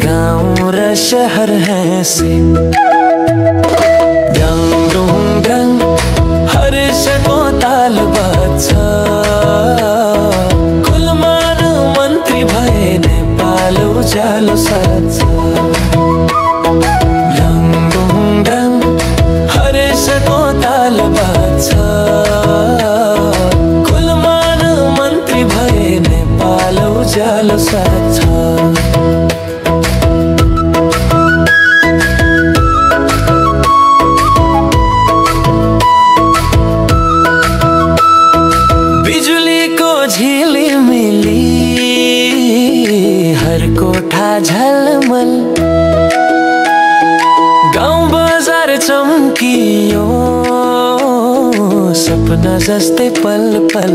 गाउँ र शहर हैसे रङ रुङ हर्षको ताल बाज्छ। कुलमान मन्त्री भए नेपाल उज्यालो साँच्छ। रङ रुङ हर्षको ताल बाज्छ। कुलमान मन्त्री भए नेपाल उज्यालो साँच्छ। झिलिमिली हर कोठा झलमल गाउँ बजार चम्कियो सपना जस्तै पल पल।